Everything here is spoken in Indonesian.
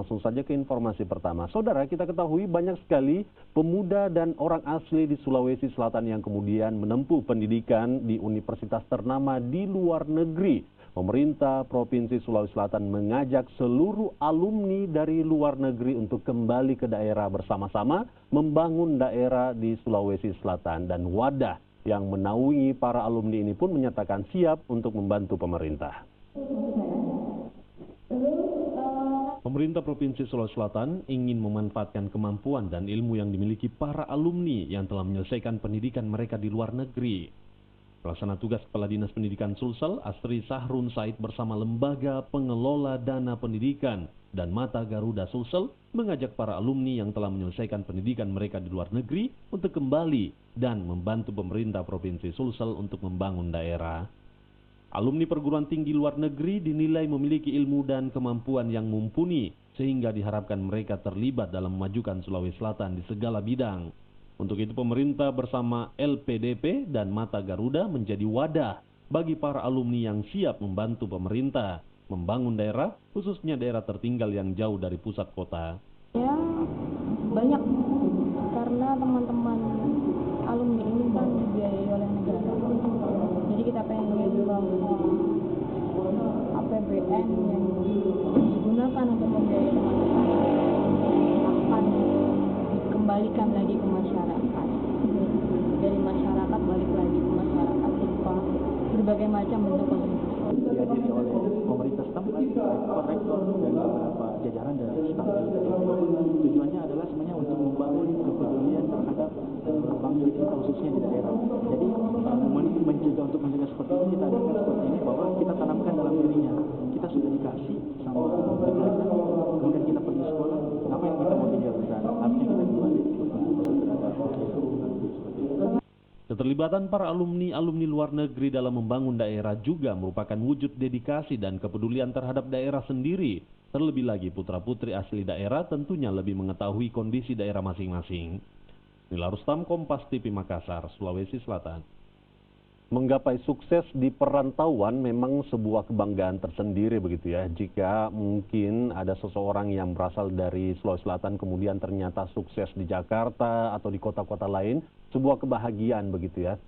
langsung saja ke informasi pertama. Saudara, kita ketahui banyak sekali pemuda dan orang asli di Sulawesi Selatan yang kemudian menempuh pendidikan di universitas ternama di luar negeri. Pemerintah Provinsi Sulawesi Selatan mengajak seluruh alumni dari luar negeri untuk kembali ke daerah bersama-sama membangun daerah di Sulawesi Selatan, dan wadah yang menaungi para alumni ini pun menyatakan siap untuk membantu pemerintah. Pemerintah Provinsi Sulawesi Selatan ingin memanfaatkan kemampuan dan ilmu yang dimiliki para alumni yang telah menyelesaikan pendidikan mereka di luar negeri. Pelaksana tugas Kepala Dinas Pendidikan Sulsel, Astri Sahrun Said bersama Lembaga Pengelola Dana Pendidikan dan Mata Garuda Sulsel mengajak para alumni yang telah menyelesaikan pendidikan mereka di luar negeri untuk kembali dan membantu pemerintah Provinsi Sulsel untuk membangun daerah. Alumni perguruan tinggi luar negeri dinilai memiliki ilmu dan kemampuan yang mumpuni, sehingga diharapkan mereka terlibat dalam memajukan Sulawesi Selatan di segala bidang. Untuk itu pemerintah bersama LPDP dan Mata Garuda menjadi wadah bagi para alumni yang siap membantu pemerintah membangun daerah, khususnya daerah tertinggal yang jauh dari pusat kota. Ya, banyak karena teman-teman alumni ini kan dibiayai oleh negara. Jadi kita pengen bahwa APBN yang digunakan untuk membiayai teman-teman akan dikembalikan lagi ke masyarakat. Dari masyarakat balik lagi ke masyarakat berupa berbagai macam bentuk kontribusi. Dihadiri oleh pemerintah setempat, rektor dan beberapa jajaran dari staf LPDP. Tujuannya adalah sebenarnya untuk membangun kepedulian terhadap bangsa kita khususnya di daerah. Jadi untuk mencegah seperti ini, kita adakan seperti ini bahwa kita tanamkan dalam dirinya. Kita sudah dikasih sama negara, kemudian kita pergi sekolah, apa yang kita mau tinggal di sana? Artinya kita kembali Keterlibatan para alumni luar negeri dalam membangun daerah juga merupakan wujud dedikasi dan kepedulian terhadap daerah sendiri. Terlebih lagi putra-putri asli daerah tentunya lebih mengetahui kondisi daerah masing-masing. Nila Rustam, Kompas TV Makassar, Sulawesi Selatan. Menggapai sukses di perantauan memang sebuah kebanggaan tersendiri begitu ya. Jika mungkin ada seseorang yang berasal dari Sulawesi Selatan kemudian ternyata sukses di Jakarta atau di kota-kota lain, sebuah kebahagiaan begitu ya.